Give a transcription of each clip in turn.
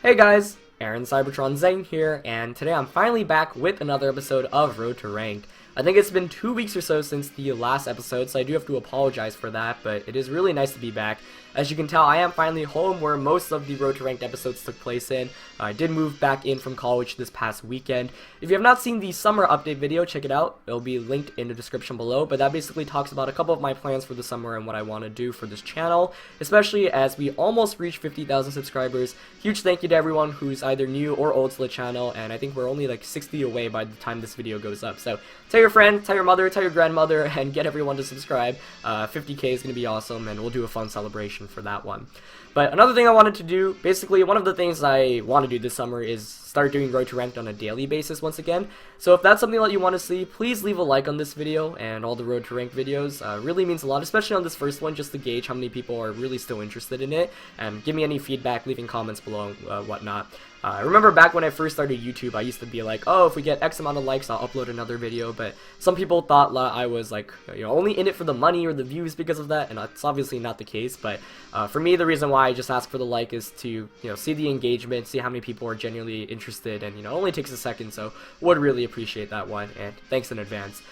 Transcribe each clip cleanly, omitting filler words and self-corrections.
Hey guys, Aaron Cybertron Zane here, and today I'm finally back with another episode of Road to Ranked. I think it's been 2 weeks or so since the last episode, so I do have to apologize for that, but it is really nice to be back. As you can tell, I am finally home where most of the Road to Ranked episodes took place in. I did move back in from college this past weekend. If you have not seen the summer update video, check it out. It'll be linked in the description below, but that basically talks about a couple of my plans for the summer and what I want to do for this channel, especially as we almost reached 50,000 subscribers. Huge thank you to everyone who's either new or old to the channel, and I think we're only like 60 away by the time this video goes up. So tell your friend, tell your mother, tell your grandmother, and get everyone to subscribe. 50k is going to be awesome, and we'll do a fun celebration for that one. But another thing I wanted to do, basically one of the things I want to do this summer is start doing Road to Ranked on a daily basis once again. So if that's something that you want to see, please leave a like on this video and all the Road to Ranked videos. Really means a lot, especially on this first one, just to gauge how many people are really still interested in it. And give me any feedback, leaving comments below, whatnot. I remember back when I first started YouTube, I used to be like, oh, if we get X amount of likes, I'll upload another video, but some people thought I was like, only in it for the money or the views because of that, and that's obviously not the case. But for me, the reason why I just ask for the like is to, see the engagement, see how many people are genuinely interested, and, it only takes a second, so would really appreciate that one, and thanks in advance.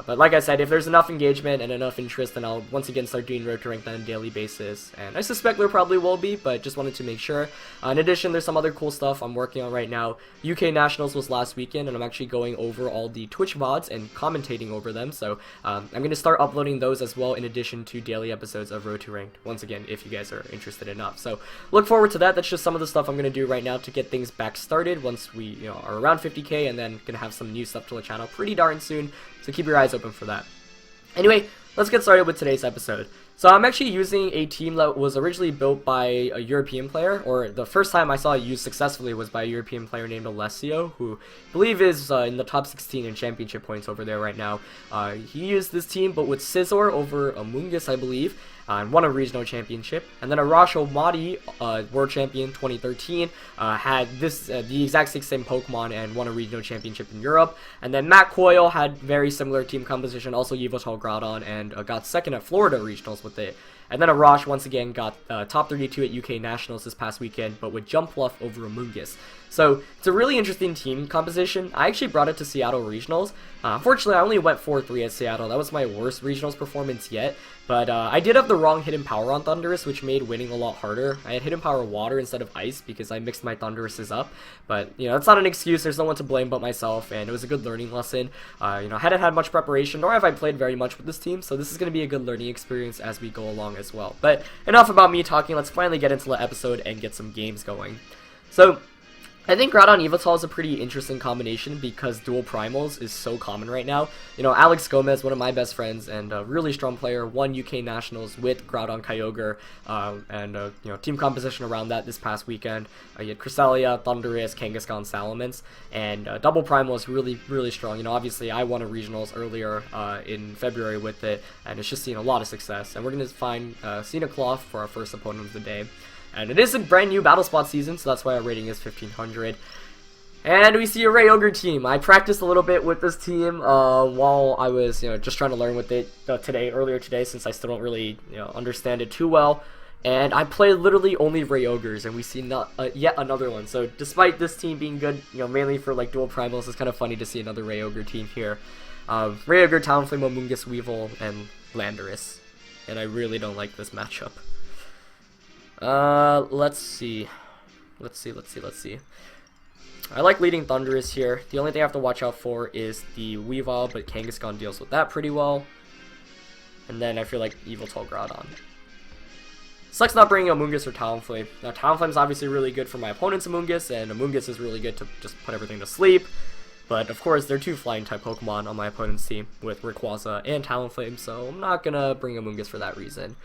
But like I said, if there's enough engagement and enough interest, then I'll once again start doing Road to Ranked on a daily basis. And I suspect there probably will be, but just wanted to make sure. In addition, there's some other cool stuff I'm working on right now. UK Nationals was last weekend, and I'm actually going over all the Twitch VODs and commentating over them. So I'm going to start uploading those as well, in addition to daily episodes of Road to Ranked. Once again, if you guys are interested enough. So look forward to that. That's just some of the stuff I'm going to do right now to get things back started once we are around 50k, and then going to have some new stuff to the channel pretty darn soon. So keep your eyes open for that. Anyway, let's get started with today's episode. So I'm actually using a team that was originally built by a European player, or the first time I saw it used successfully was by a European player named Alessio, who I believe is in the top 16 in championship points over there right now. He used this team, but with Scizor over Amoonguss, I believe, and won a regional championship. And then Arash Omadi, world champion 2013, had the exact same Pokemon and won a regional championship in Europe. And then Matt Coyle had very similar team composition, also Yveltal Groudon, and got second at Florida regionals with it. And then Arash once again got top 32 at UK Nationals this past weekend, but with Jumpluff over Amoonguss. So it's a really interesting team composition. I actually brought it to Seattle Regionals. Unfortunately, I only went 4-3 at Seattle. That was my worst Regionals performance yet. But I did have the wrong Hidden Power on Thundurus, which made winning a lot harder. I had Hidden Power Water instead of Ice because I mixed my Thunduruses up. But, that's not an excuse. There's no one to blame but myself, and it was a good learning lesson. I hadn't had much preparation, nor have I played very much with this team, so this is going to be a good learning experience as we go along as well. But enough about me talking. Let's finally get into the episode and get some games going. So I think Groudon Yveltal is a pretty interesting combination because dual primals is so common right now. Alex Gomez, one of my best friends and a really strong player, won UK Nationals with Groudon Kyogre, and team composition around that this past weekend. You had Cresselia, Thundurus, Kangaskhan, Salamence, and double primal is really, really strong. Obviously I won a regionals earlier in February with it, and it's just seen a lot of success. And we're going to find Cynacloth for our first opponent of the day. And it is a brand new battle spot season, so that's why our rating is 1500. And we see a Kyogre team. I practiced a little bit with this team while I was, just trying to learn with it earlier today, since I still don't really, understand it too well. And I play literally only Kyogres, and we see yet another one. So despite this team being good, mainly for like dual primals, it's kind of funny to see another Kyogre team here. Kyogre, Talonflame, Amoonguss, Weevil, and Landorus. And I really don't like this matchup. Let's see. I like leading Thundurus here. The only thing I have to watch out for is the Weavile, but Kangaskhan deals with that pretty well. And then I feel like Yveltal Groudon. Sucks not bringing Amoonguss or Talonflame. Now Talonflame is obviously really good for my opponent's Amoonguss, and Amoonguss is really good to just put everything to sleep. But of course, there are two flying type Pokemon on my opponent's team with Rayquaza and Talonflame, so I'm not gonna bring Amoonguss for that reason.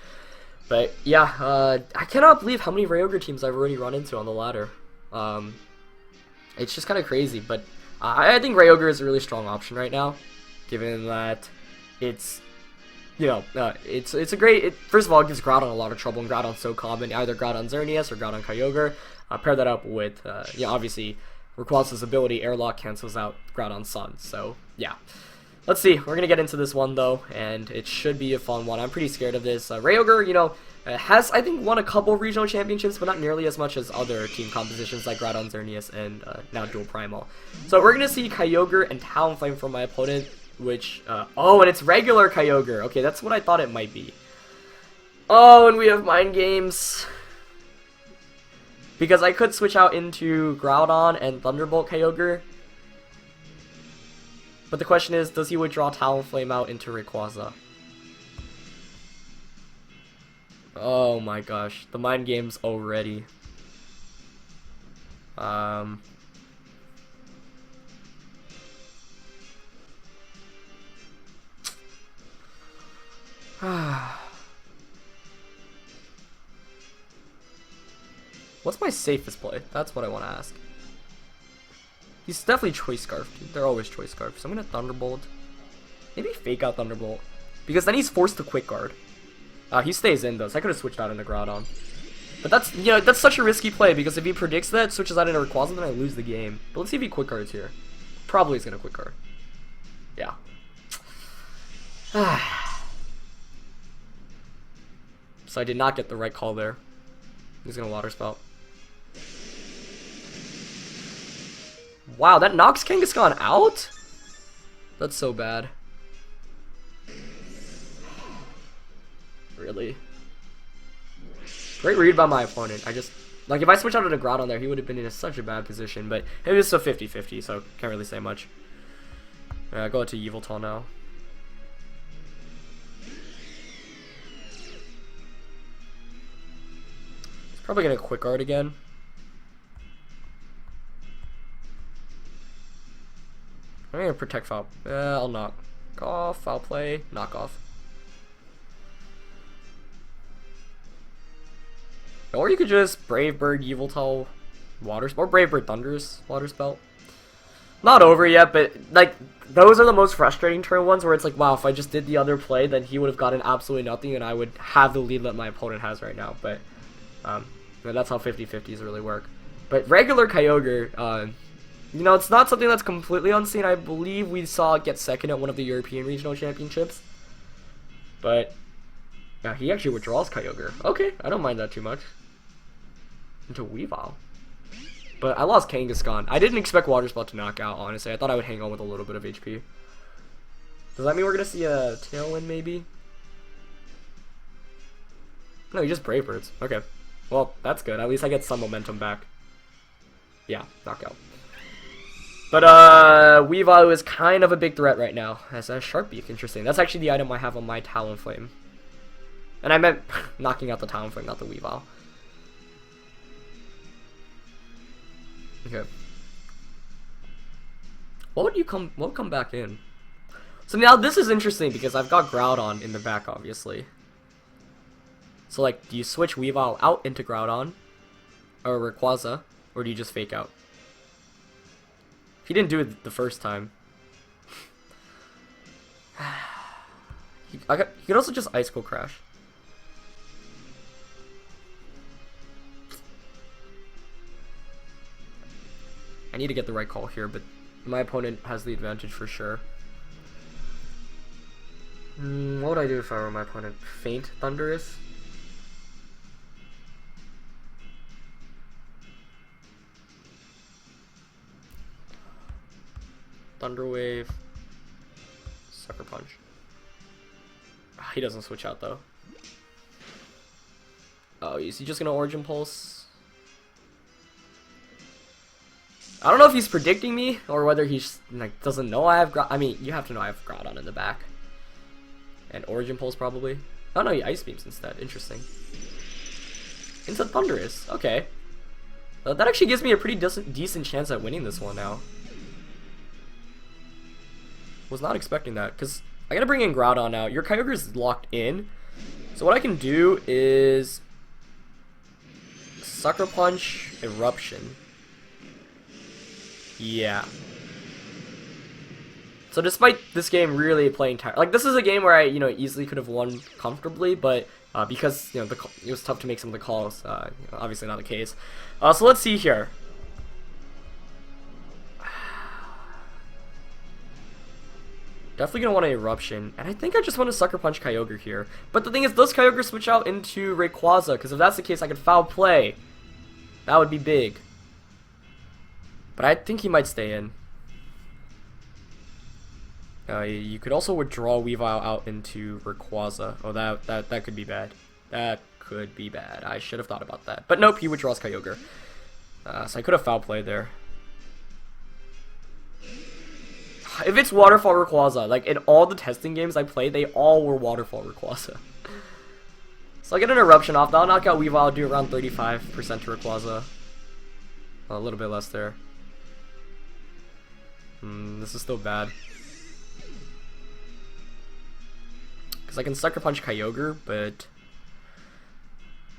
But yeah, I cannot believe how many Kyogre teams I've already run into on the ladder. It's just kind of crazy, but I think Kyogre is a really strong option right now, given that it's, it's a great. First of all, it gives Groudon a lot of trouble, and Groudon's so common. Either Groudon Xerneas or Groudon Kyogre. Pair that up with, obviously Rayquaza's ability Airlock cancels out Groudon Sun. So yeah. Let's see, we're going to get into this one though, and it should be a fun one. I'm pretty scared of this. Kyogre, Has, I think, won a couple regional championships, but not nearly as much as other team compositions like Groudon, Xerneas, and now Dual Primal. So we're going to see Kyogre and Talonflame from my opponent, which, oh, and it's regular Kyogre. Okay, that's what I thought it might be. Oh, and we have Mind Games. Because I could switch out into Groudon and Thunderbolt Kyogre. But the question is, does he withdraw Talonflame out into Rayquaza? Oh my gosh, the mind games already. What's my safest play? That's what I want to ask. He's definitely Choice Scarf, dude. They're always Choice Scarf. So I'm gonna Thunderbolt. Maybe fake out Thunderbolt. Because then he's forced to Quick Guard. He stays in though, so I could have switched out into Groudon. But that's, you know, that's such a risky play because if he predicts that, switches out into Rayquaza, then I lose the game. But let's see if he Quick Guards here. Probably is gonna Quick Guard. Yeah. So I did not get the right call there. He's gonna Water Spout. Wow, that knocks Kangaskhan out? That's so bad. Really? Great read by my opponent. I just, like, if I switch out into Groudon there, he would have been in such a bad position, but it was still 50-50, so can't really say much. Go to Yveltal now. He's probably gonna Quick Guard again. I'm gonna Protect Foul. I'll knock off, Foul Play, knock off. Or you could just Brave Bird, Yveltal, Water Spout, or Brave Bird, Thunder's Water Spout. Not over yet, but like those are the most frustrating turn ones where it's like, wow, if I just did the other play, then he would have gotten absolutely nothing, and I would have the lead that my opponent has right now. But that's how 50-50s really work. But regular Kyogre, you know, it's not something that's completely unseen. I believe we saw it get second at one of the European Regional Championships. But yeah, he actually withdraws Kyogre. Okay, I don't mind that too much. Into Weavile. But I lost Kangaskhan. I didn't expect Water Spout to knock out, honestly. I thought I would hang on with a little bit of HP. Does that mean we're going to see a Tailwind, maybe? No, he just Brave Birds. Okay. Well, that's good. At least I get some momentum back. Yeah, knockout. But, Weavile is kind of a big threat right now. As a Sharp Beak, interesting. That's actually the item I have on my Talonflame. And I meant knocking out the Talonflame, not the Weavile. Okay. What would come back in? So now this is interesting because I've got Groudon in the back, obviously. So like, do you switch Weavile out into Groudon or Rayquaza, or do you just fake out? He didn't do it the first time. He could also just Ice Cold Crash. I need to get the right call here, but my opponent has the advantage for sure. What would I do if I were my opponent? Feint Thunderous? Thunder Wave. Sucker Punch. He doesn't switch out though. Oh, is he just gonna Origin Pulse? I don't know if he's predicting me or whether he's like doesn't know I have I mean, you have to know I have Groudon in the back. And Origin Pulse probably. Oh no, he Ice Beams instead. Interesting. Into Thunderous. Okay. That actually gives me a pretty decent chance at winning this one now. Was not expecting that because I gotta bring in Groudon now. Your Kyogre is locked in. So what I can do is Sucker Punch, Eruption. Yeah. So despite this game really playing tight, like this is a game where I, you know, easily could have won comfortably, but because, you know, it was tough to make some of the calls, you know, obviously not the case. So let's see here. Definitely gonna want an Eruption, and I think I just want to Sucker Punch Kyogre here. But the thing is, does Kyogre switch out into Rayquaza? Because if that's the case, I could Foul Play. That would be big. But I think he might stay in. You could also withdraw Yveltal out into Rayquaza. Oh, that could be bad. That could be bad. I should have thought about that. But nope, he withdraws Kyogre. So I could have Foul Played there. If it's Waterfall Rayquaza, like in all the testing games I played, they all were Waterfall Rayquaza. So I get an Eruption off. That'll knock out Weavile. I'll do around 35% to Rayquaza. A little bit less there. This is still bad. Because I can Sucker Punch Kyogre, but...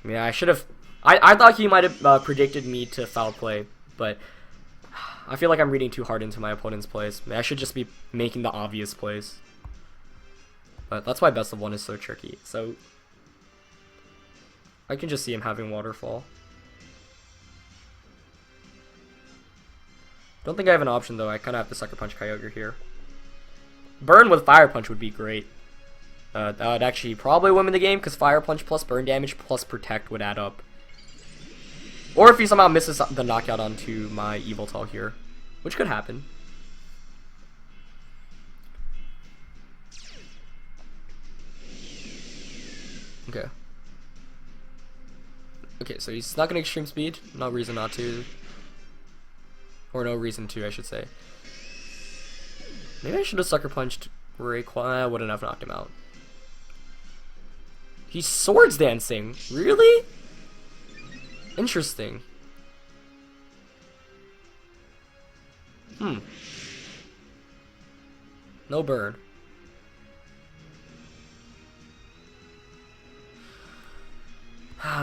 yeah, I should have... I thought he might have predicted me to Foul Play, but... I feel like I'm reading too hard into my opponent's plays. I should just be making the obvious plays. But that's why best of one is so tricky. So I can just see him having Waterfall. Don't think I have an option though. I kind of have to Sucker Punch Kyogre here. Burn with Fire Punch would be great. That would actually probably win me the game because Fire Punch plus Burn damage plus Protect would add up. Or if he somehow misses the knockout onto my Yveltal here, which could happen. Okay. Okay, so he's not going to Extreme Speed. No reason not to. Or no reason to, I should say. Maybe I should have Sucker Punched Rayquaza. I wouldn't have knocked him out. He's Swords Dancing. Really? Interesting. No burn.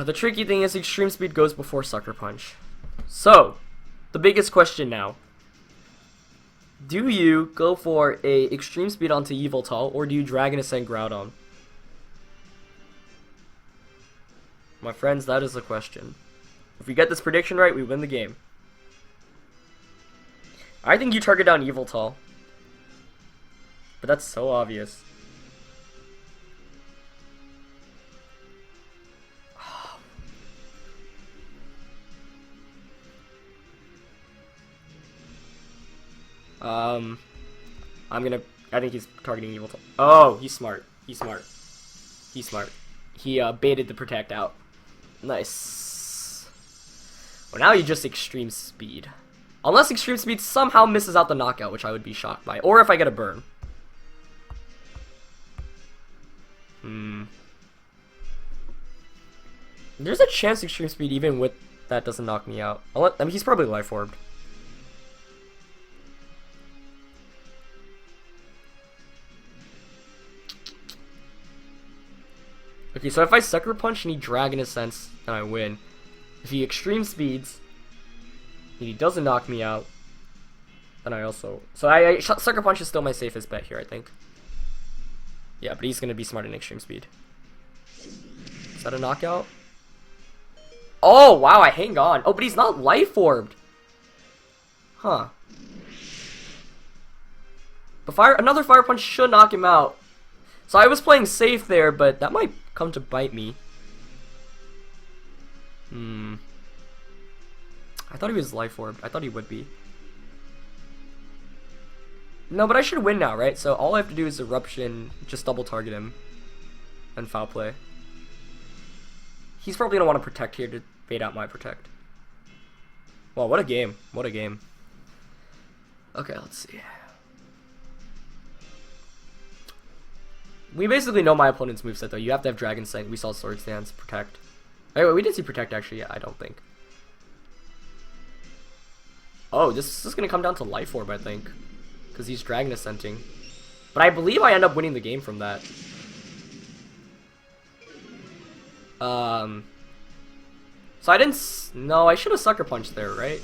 The tricky thing is Extreme Speed goes before Sucker Punch. So, the biggest question now. Do you go for a Extreme Speed onto Yveltal, or do you Dragon Ascent Groudon? My friends, that is the question. If we get this prediction right, we win the game. I think you target down Yveltal. But that's so obvious. I think he's targeting Yveltal. Oh, he's smart. He's smart. He's smart. He baited the Protect out. Nice. Well, now you just Extreme Speed. Unless Extreme Speed somehow misses out the knockout, which I would be shocked by. Or if I get a burn. There's a chance Extreme Speed, even with that, doesn't knock me out. I mean, he's probably Life Orbed. Okay, so if I Sucker Punch and he Dragon Ascents, then I win. If he Extreme Speeds, and he doesn't knock me out, then I also... So Sucker Punch is still my safest bet here, I think. Yeah, but he's going to be smart in Extreme Speed. Is that a knockout? Oh, wow, I hang on. Oh, but he's not Life Orbed. Huh. But another Fire Punch should knock him out. So I was playing safe there, but that might come to bite me. I thought he was Life Orbed. I thought he would be. No, but I should win now, right? So all I have to do is Eruption, just double target him, and Foul Play. He's probably going to want to Protect here to bait out my Protect. Well, what a game. What a game. Okay, let's see. We basically know my opponent's moveset, though. You have to have Dragon Scent. We saw Swords Dance, Protect. Wait, we did see Protect, actually. Yeah, I don't think. Oh, this is going to come down to Life Orb, I think. Because he's Dragon Ascenting. But I believe I end up winning the game from that. So I didn't... No, I should have Sucker Punched there, right?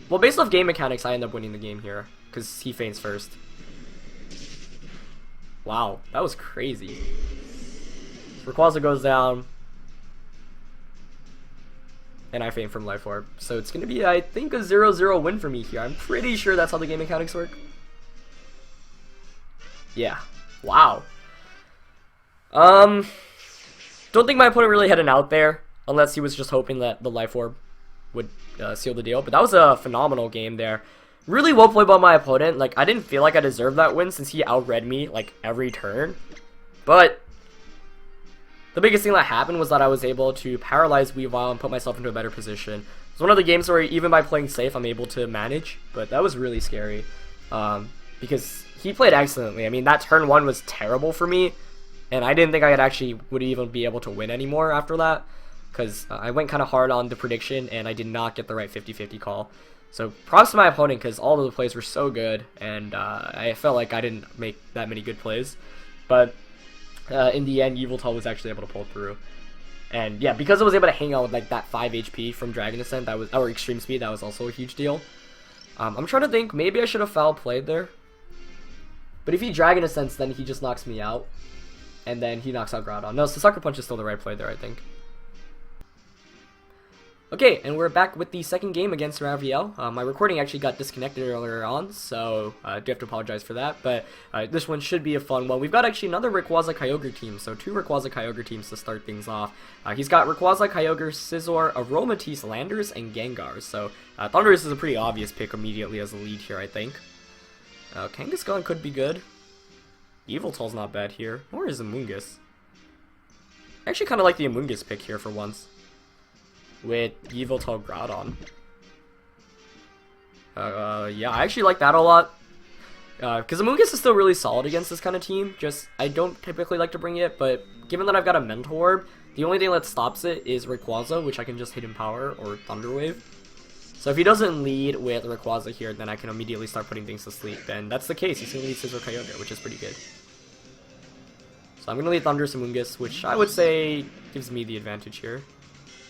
Well, based off game mechanics, I end up winning the game here. Because he feints first. Wow, that was crazy. Rayquaza goes down. And I feint from Life Orb. So it's going to be, I think, a 0-0 win for me here. I'm pretty sure that's how the game mechanics work. Yeah. Wow. Don't think my opponent really had an out there, unless he was just hoping that the Life Orb would seal the deal. But that was a phenomenal game there. Really well played by my opponent. Like, I didn't feel like I deserved that win since he outread me, like, every turn. But the biggest thing that happened was that I was able to paralyze Yveltal and put myself into a better position. It's one of the games where even by playing safe, I'm able to manage. But that was really scary. Because he played excellently. I mean, that turn 1 was terrible for me. And I didn't think would even be able to win anymore after that. Because I went kind of hard on the prediction and I did not get the right 50-50 call. So props to my opponent because all of the plays were so good. And I felt like I didn't make that many good plays. But in the end, Yveltal was actually able to pull through. And yeah, because I was able to hang out with like that 5 HP from Dragon Ascent, or Extreme Speed, that was also a huge deal. I'm trying to think, maybe I should have foul played there. But if he Dragon Ascents, then he just knocks me out. And then he knocks out Groudon. No, so Sucker Punch is still the right play there, I think. Okay, and we're back with the second game against Yveltal. My recording actually got disconnected earlier on, so I do have to apologize for that. But this one should be a fun one. We've got actually another Rayquaza Kyogre team, so 2 Rayquaza Kyogre teams to start things off. He's got Rayquaza, Kyogre, Scizor, Aromatisse, Landers, and Gengar. So Thundurus is a pretty obvious pick immediately as a lead here, I think. Kangaskhan could be good. Yveltal's not bad here, nor is Amoonguss. I actually kind of like the Amoonguss pick here for once. With Yveltal Groudon. Yeah, I actually like that a lot. Because Amoonguss is still really solid against this kind of team. Just, I don't typically like to bring it, but given that I've got a Mental Orb, the only thing that stops it is Rayquaza, which I can just Hidden Power or Thunder Wave. So if he doesn't lead with Rayquaza here, then I can immediately start putting things to sleep. And that's the case. He's going to lead Scizor Kyogre, which is pretty good. So I'm going to lead Thundurus Amoonguss, which I would say gives me the advantage here.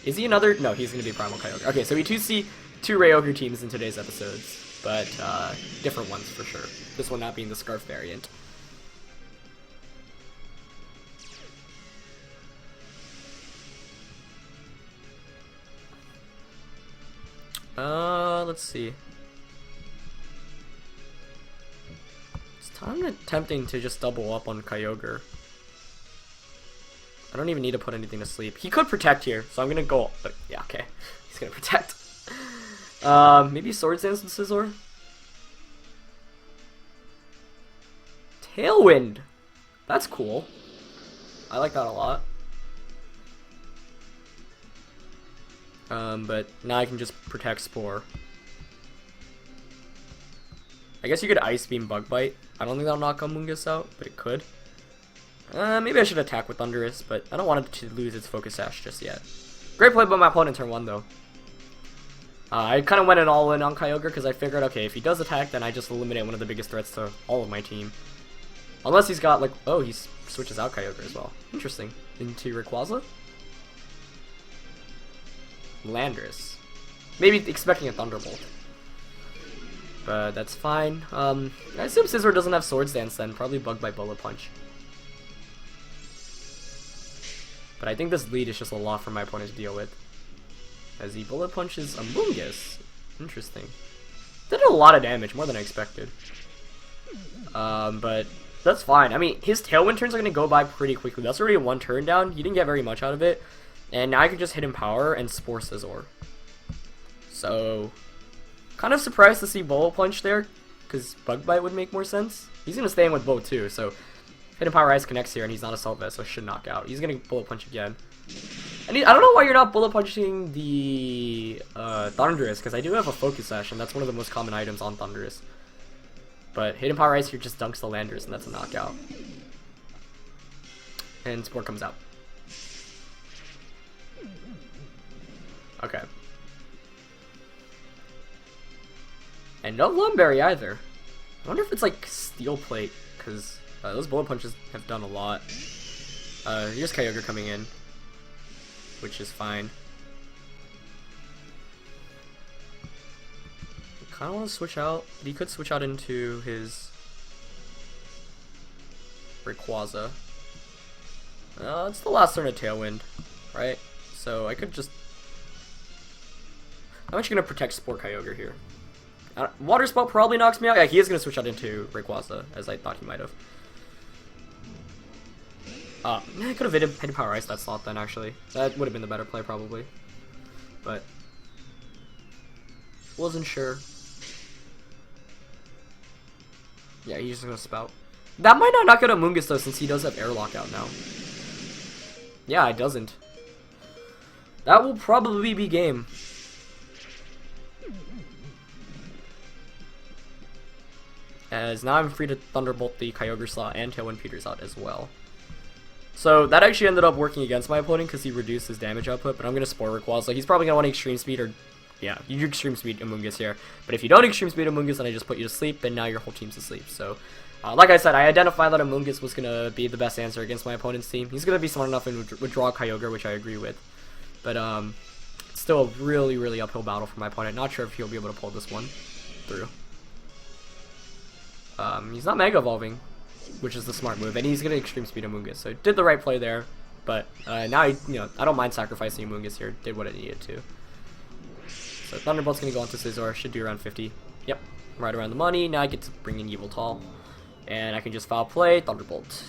Is he another? No, he's going to be Primal Kyogre. Okay, so we do see 2 Rayogre teams in today's episodes, but different ones for sure. This one not being the Scarf variant. Let's see. It's kind of tempting to just double up on Kyogre. I don't even need to put anything to sleep. He could protect here, so I'm gonna go. Yeah, okay. He's gonna protect. Maybe Swords Dance with Scizor? Tailwind! That's cool. I like that a lot. But now I can just protect Spore. I guess you could Ice Beam Bug Bite. I don't think that'll knock Amoonguss out, but it could. Maybe I should attack with Thundurus, but I don't want it to lose its Focus Sash just yet. Great play by my opponent turn 1, though. I kind of went all in on Kyogre because I figured, okay, if he does attack, then I just eliminate one of the biggest threats to all of my team. Unless he's got, like, oh, he switches out Kyogre as well. Interesting. Into Rayquaza? Landorus. Maybe expecting a Thunderbolt. But that's fine. I assume Scizor doesn't have Swords Dance then. Probably Bug by Bullet Punch. But I think this lead is just a lot for my opponent to deal with. As he Bullet Punches Amoonguss. Interesting. That did a lot of damage, more than I expected. But that's fine. I mean, his Tailwind turns are going to go by pretty quickly. That's already 1 turn down. He didn't get very much out of it. And now I can just hit him Power and Spore Scizor. So, kind of surprised to see Bullet Punch there, because Bug Bite would make more sense. He's going to stay in with Bow too, so Hidden Power Ice connects here, and he's not Assault Vest, so it should knock out. He's going to Bullet Punch again. And I don't know why you're not Bullet Punching the Thundurus, because I do have a Focus Sash, and that's one of the most common items on Thundurus. But Hidden Power Ice here just dunks the Landers, and that's a knockout. And Spore comes out. Okay. And no Lumberry either. I wonder if it's like Steel Plate, because those Bullet Punches have done a lot. Here's Kyogre coming in, which is fine. I kind of want to switch out, but he could switch out into his Rayquaza. It's the last turn of Tailwind, right? So I could just... I'm actually going to protect Spore Kyogre here. Water Spout probably knocks me out. Yeah, he is going to switch out into Rayquaza, as I thought he might have. I could have hidden Power Ice that slot then, actually. That would have been the better play, probably. But wasn't sure. Yeah, he's just gonna Spout. That might not knock out Amoonguss, though, since he does have Air Lockout now. Yeah, it doesn't. That will probably be game. As now I'm free to Thunderbolt the Kyogre slot and Tailwind Peters out as well. So that actually ended up working against my opponent because he reduced his damage output, but I'm going to Spore Rayquaza. He's probably going to want to Extreme Speed or, yeah, you Extreme Speed Amoonguss here. But if you don't Extreme Speed Amoonguss, then I just put you to sleep, and now your whole team's asleep. So, like I said, I identified that Amoonguss was going to be the best answer against my opponent's team. He's going to be smart enough and withdraw Kyogre, which I agree with. But, it's still a really, really uphill battle for my opponent. Not sure if he'll be able to pull this one through. He's not Mega Evolving, which is the smart move, and he's gonna Extreme Speed Amoonguss, so did the right play there. But now I don't mind sacrificing Amoonguss here. Did what it needed to. So Thunderbolt's gonna go onto Scizor. Should do around 50. Yep, right around the money. Now I get to bring in Yveltal, and I can just foul play Thunderbolt.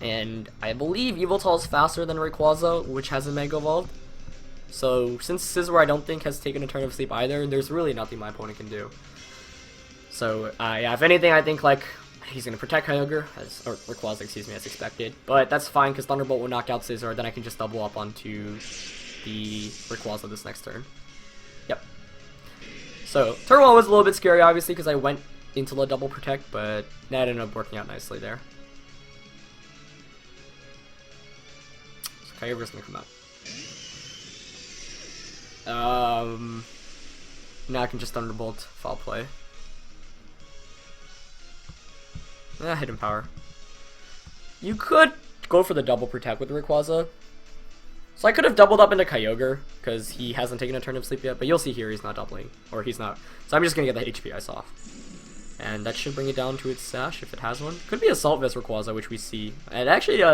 And I believe Yveltal is faster than Rayquaza, which hasn't Mega Evolved. So since Scizor I don't think has taken a turn of sleep either, there's really nothing my opponent can do. So, yeah, if anything, I think, like, he's going to protect Kyogre, or Rayquaza, excuse me, as expected. But that's fine, because Thunderbolt will knock out Scizor, then I can just double up onto the Rayquaza this next turn. Yep. So, turn 1 was a little bit scary, obviously, because I went into the double protect, but that ended up working out nicely there. So, Kyogre's going to come out. Now I can just Thunderbolt, foul play. Hidden Power. You could go for the double protect with Rayquaza. So I could have doubled up into Kyogre, because he hasn't taken a turn of sleep yet, but you'll see here he's not doubling, or he's not. So I'm just going to get the HP Ice off. And that should bring it down to its Sash, if it has one. Could be Assault Vest Rayquaza, which we see. It actually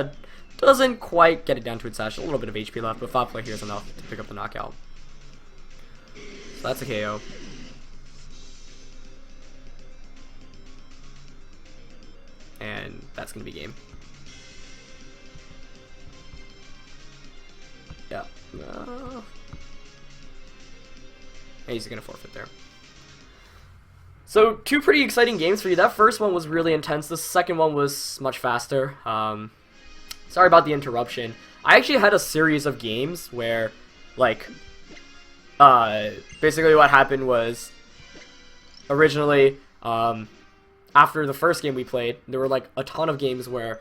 doesn't quite get it down to its Sash. A little bit of HP left, but foul play here is enough to pick up the knockout. So that's a KO. And that's going to be game. Yeah. He's going to forfeit there. So, 2 pretty exciting games for you. That first one was really intense. The second one was much faster. Sorry about the interruption. I actually had a series of games where, like, basically what happened was, originally, after the first game we played, there were like a ton of games where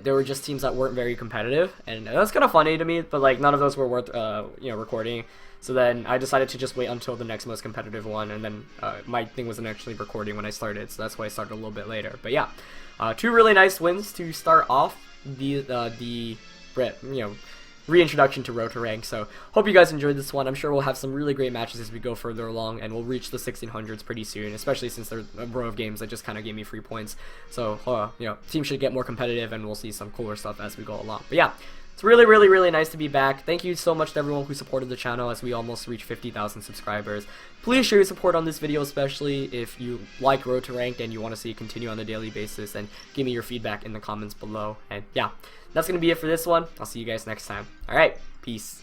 there were just teams that weren't very competitive, and that's kind of funny to me, but like none of those were worth recording. So then I decided to just wait until the next most competitive one, and then my thing wasn't actually recording when I started, so that's why I started a little bit later. But yeah, 2 really nice wins to start off the reintroduction to Road to Rank. So hope you guys enjoyed this one. I'm sure we'll have some really great matches as we go further along, and we'll reach the 1600s pretty soon, especially since there's a row of games that just kind of gave me free points. So teams should get more competitive, and we'll see some cooler stuff as we go along. But yeah, it's really, really, really nice to be back. Thank you so much to everyone who supported the channel as we almost reached 50,000 subscribers. Please show your support on this video, especially if you like Road to Ranked and you want to see it continue on a daily basis, and give me your feedback in the comments below. And yeah, that's going to be it for this one. I'll see you guys next time. Alright, peace.